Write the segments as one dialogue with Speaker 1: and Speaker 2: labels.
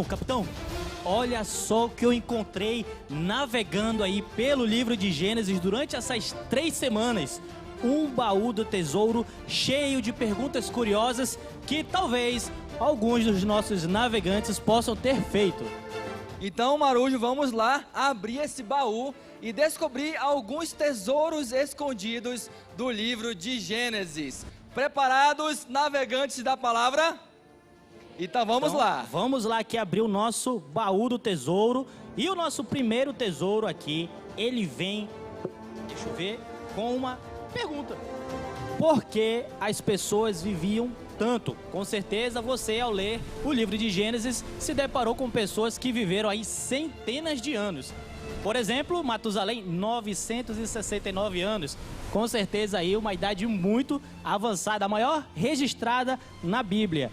Speaker 1: Capitão, olha só o que eu encontrei navegando aí pelo livro de Gênesis durante essas 3 semanas. Um baú do tesouro cheio de perguntas curiosas que talvez alguns dos nossos navegantes possam ter feito.
Speaker 2: Então, Marujo, vamos lá abrir esse baú e descobrir alguns tesouros escondidos do livro de Gênesis. Preparados, navegantes da palavra? Então vamos lá.
Speaker 1: Vamos lá aqui abrir o nosso baú do tesouro. E o nosso primeiro tesouro aqui, ele vem, deixa eu ver, com uma pergunta. Por que as pessoas viviam tanto? Com certeza você, ao ler o livro de Gênesis, se deparou com pessoas que viveram aí centenas de anos. Por exemplo, Matusalém, 969 anos. Com certeza aí uma idade muito avançada, a maior registrada na Bíblia.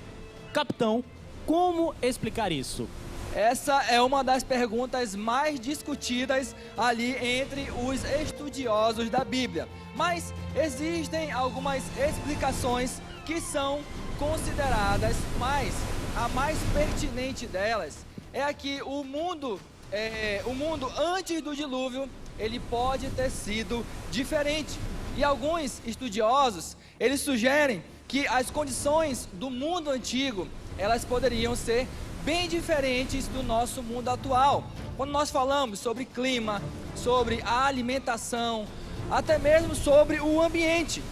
Speaker 1: Capitão, como explicar isso?
Speaker 2: Essa é uma das perguntas mais discutidas ali entre os estudiosos da Bíblia. Mas existem algumas explicações que são consideradas, mas a mais pertinente delas é a que o mundo antes do dilúvio, ele pode ter sido diferente. E alguns estudiosos, eles sugerem que as condições do mundo antigo, elas poderiam ser bem diferentes do nosso mundo atual. Quando nós falamos sobre clima, sobre a alimentação, até mesmo sobre o ambiente.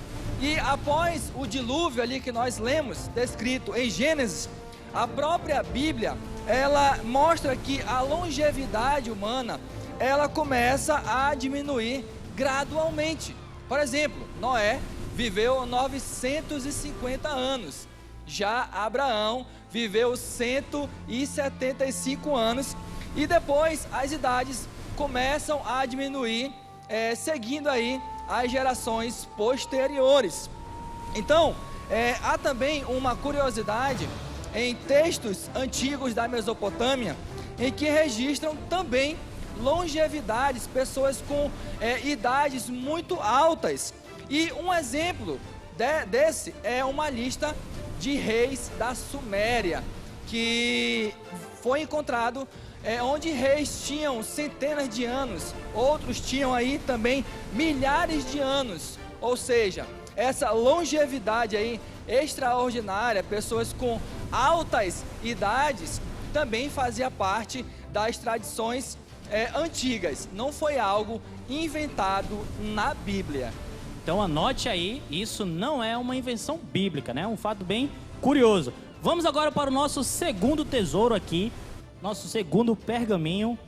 Speaker 2: E após o dilúvio ali que nós lemos, descrito em Gênesis, a própria Bíblia, ela mostra que a longevidade humana, ela começa a diminuir gradualmente. Por exemplo, Noé viveu 950 anos. Já Abraão viveu 175 anos. E depois as idades começam a diminuir, seguindo aí as gerações posteriores. Então, há também uma curiosidade em textos antigos da Mesopotâmia, em que registram também longevidades, pessoas com idades muito altas. E um exemplo desse é uma lista de reis da Suméria, que foi encontrado onde reis tinham centenas de anos, outros tinham aí também milhares de anos. Ou seja, essa longevidade aí extraordinária, pessoas com altas idades, também fazia parte das tradições antigas. Não foi algo inventado na Bíblia.
Speaker 1: Então anote aí, isso não é uma invenção bíblica, né? Um fato bem curioso. Vamos agora para o nosso segundo tesouro aqui, nosso segundo pergaminho,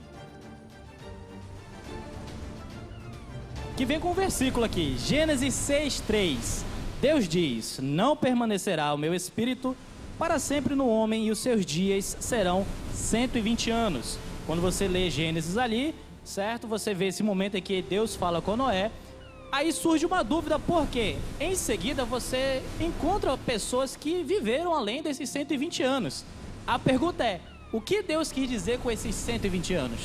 Speaker 1: que vem com um versículo aqui, Gênesis 6:3. Deus diz: não permanecerá o meu espírito para sempre no homem e os seus dias serão 120 anos. Quando você lê Gênesis ali, certo? Você vê esse momento em que Deus fala com Noé. Aí surge uma dúvida, porque em seguida você encontra pessoas que viveram além desses 120 anos. A pergunta é, o que Deus quis dizer com esses 120 anos?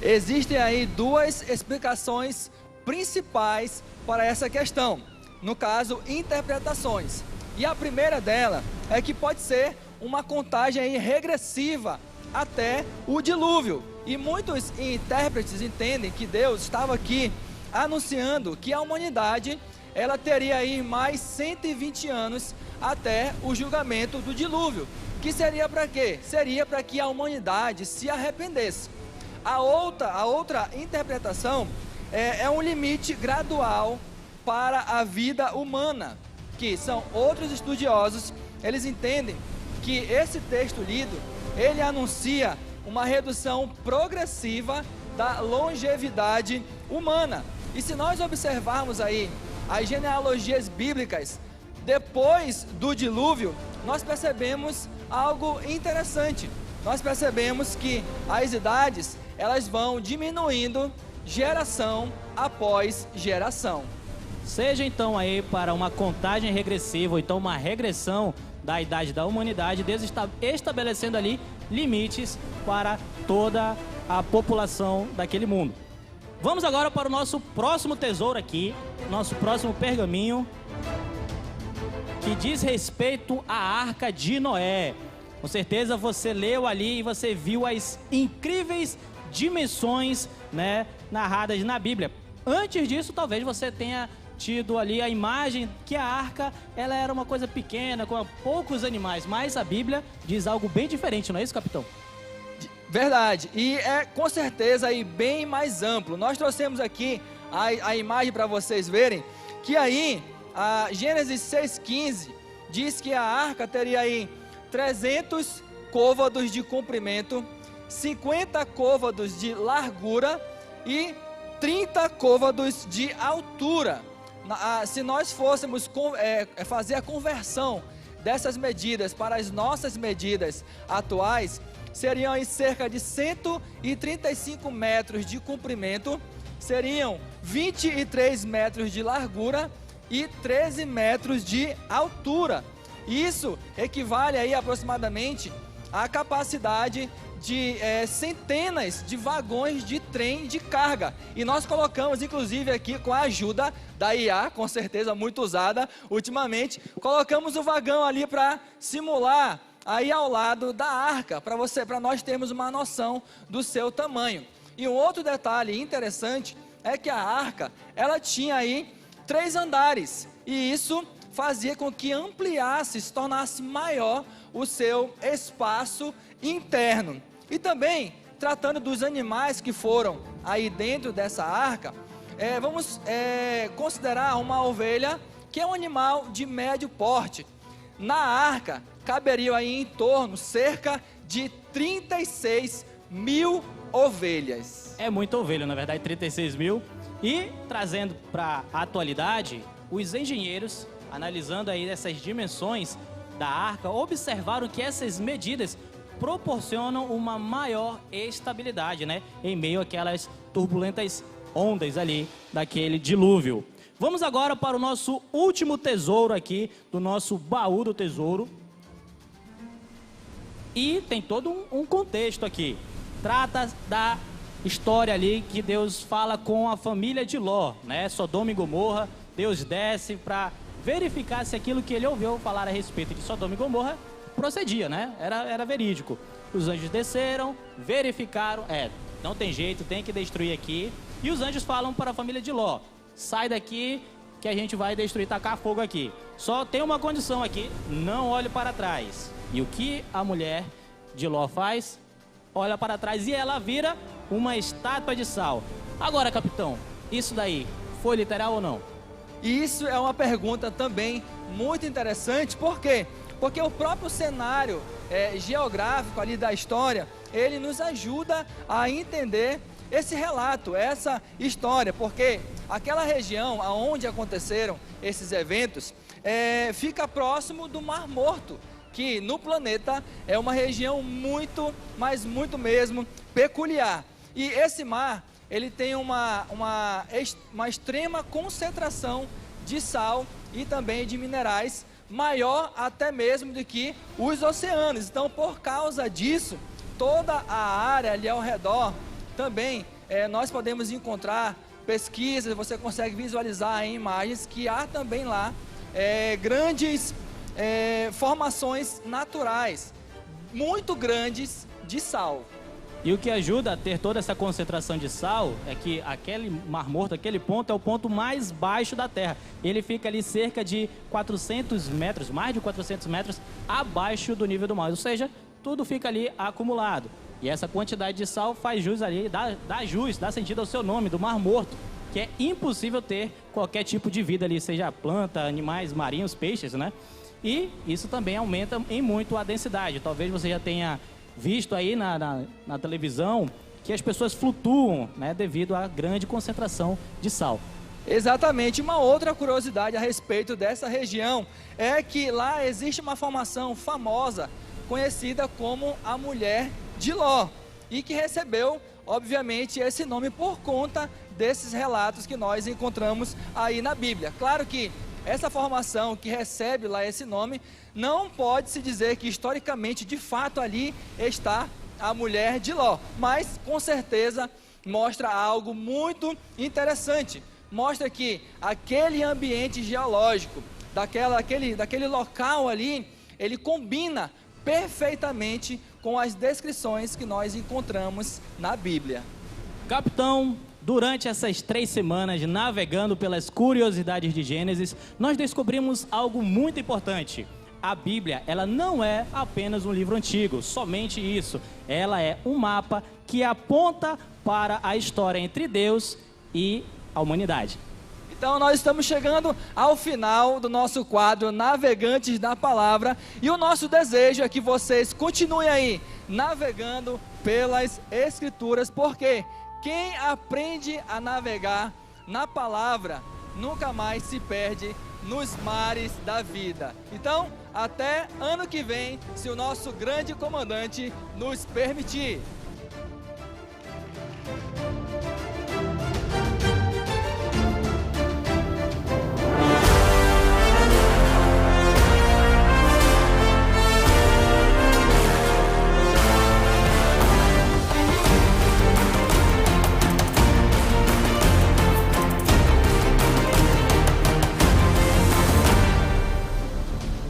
Speaker 2: Existem aí duas explicações principais para essa questão. No caso, interpretações. E a primeira dela é que pode ser uma contagem aí regressiva até o dilúvio. E muitos intérpretes entendem que Deus estava aqui anunciando que a humanidade, ela teria aí mais 120 anos até o julgamento do dilúvio. Que seria para quê? Seria para que a humanidade se arrependesse. A outra interpretação é um limite gradual para a vida humana, que são outros estudiosos, eles entendem que esse texto lido, ele anuncia uma redução progressiva da longevidade humana. E se nós observarmos aí as genealogias bíblicas, depois do dilúvio, nós percebemos algo interessante. Nós percebemos que as idades, elas vão diminuindo geração após geração.
Speaker 1: Seja então aí para uma contagem regressiva, ou então uma regressão da idade da humanidade, Deus está estabelecendo ali limites para toda a população daquele mundo. Vamos agora para o nosso próximo tesouro aqui, nosso próximo pergaminho, que diz respeito à Arca de Noé. Com certeza você leu ali e você viu as incríveis dimensões, né, narradas na Bíblia. Antes disso, talvez você tenha tido ali a imagem que a arca, ela era uma coisa pequena, com poucos animais, mas a Bíblia diz algo bem diferente, não é isso, capitão?
Speaker 2: Verdade, e é com certeza aí bem mais amplo. Nós trouxemos aqui a imagem para vocês verem, que aí, a Gênesis 6,15 diz que a arca teria aí 300 côvados de comprimento, 50 côvados de largura e 30 côvados de altura. Se nós fôssemos fazer a conversão dessas medidas para as nossas medidas atuais, seriam aí cerca de 135 metros de comprimento, seriam 23 metros de largura e 13 metros de altura. Isso equivale aí aproximadamente à capacidade de centenas de vagões de trem de carga. E nós colocamos, inclusive aqui com a ajuda da IA, com certeza muito usada ultimamente, colocamos o vagão ali para simular aí ao lado da arca, para nós termos uma noção do seu tamanho. E um outro detalhe interessante é que a arca, ela tinha aí 3 andares, e isso fazia com que ampliasse, se tornasse maior o seu espaço interno. E também, tratando dos animais que foram aí dentro dessa arca, vamos considerar uma ovelha, que é um animal de médio porte. Na arca, caberiam aí em torno, cerca de 36 mil ovelhas.
Speaker 1: É muita ovelha, na verdade, 36 mil. E, trazendo para a atualidade, os engenheiros, analisando aí essas dimensões da arca, observaram que essas medidas proporcionam uma maior estabilidade, né, em meio àquelas turbulentas ondas ali daquele dilúvio. Vamos agora para o nosso último tesouro aqui, do nosso baú do tesouro. E tem todo um contexto aqui. Trata da história ali que Deus fala com a família de Ló, né, Sodoma e Gomorra. Deus desce para verificar se aquilo que ele ouviu falar a respeito de Sodoma e Gomorra procedia, né? Era verídico. Os anjos desceram, verificaram, não tem jeito, tem que destruir aqui. E os anjos falam para a família de Ló: sai daqui que a gente vai destruir, tacar fogo aqui. Só tem uma condição aqui: não olhe para trás. E o que a mulher de Ló faz? Olha para trás e ela vira uma estátua de sal. Agora, capitão, isso daí foi literal ou não?
Speaker 2: Isso é uma pergunta também muito interessante. Por quê? Porque o próprio cenário geográfico ali da história, ele nos ajuda a entender esse relato, essa história, porque aquela região onde aconteceram esses eventos fica próximo do Mar Morto, que no planeta é uma região muito, mas muito mesmo peculiar. E esse mar, ele tem uma extrema concentração de sal e também de minerais, maior até mesmo do que os oceanos. Então, por causa disso, toda a área ali ao redor também nós podemos encontrar pesquisas, você consegue visualizar em imagens que há também lá grandes formações naturais, muito grandes de sal.
Speaker 1: E o que ajuda a ter toda essa concentração de sal é que aquele Mar Morto, aquele ponto, é o ponto mais baixo da Terra. Ele fica ali cerca de 400 metros, mais de 400 metros abaixo do nível do mar. Ou seja, tudo fica ali acumulado. E essa quantidade de sal faz jus ali, dá sentido ao seu nome, do Mar Morto, que é impossível ter qualquer tipo de vida ali, seja planta, animais marinhos, peixes, né? E isso também aumenta em muito a densidade. Talvez você já tenha visto aí na televisão que as pessoas flutuam, né, devido à grande concentração de sal.
Speaker 2: Exatamente. Uma outra curiosidade a respeito dessa região é que lá existe uma formação famosa, conhecida como a Mulher de Ló, e que recebeu, obviamente, esse nome por conta desses relatos que nós encontramos aí na Bíblia. Claro que essa formação que recebe lá esse nome, não pode se dizer que historicamente, de fato, ali está a Mulher de Ló, mas com certeza mostra algo muito interessante. Mostra que aquele ambiente geológico, daquele local ali, ele combina perfeitamente com as descrições que nós encontramos na Bíblia.
Speaker 1: Capitão, durante essas 3 semanas navegando pelas curiosidades de Gênesis, nós descobrimos algo muito importante. A Bíblia, ela não é apenas um livro antigo, somente isso. Ela é um mapa que aponta para a história entre Deus e a humanidade.
Speaker 2: Então nós estamos chegando ao final do nosso quadro Navegantes da Palavra, e o nosso desejo é que vocês continuem aí navegando pelas Escrituras, porque quem aprende a navegar na palavra nunca mais se perde nos mares da vida. Então, até ano que vem, se o nosso grande comandante nos permitir.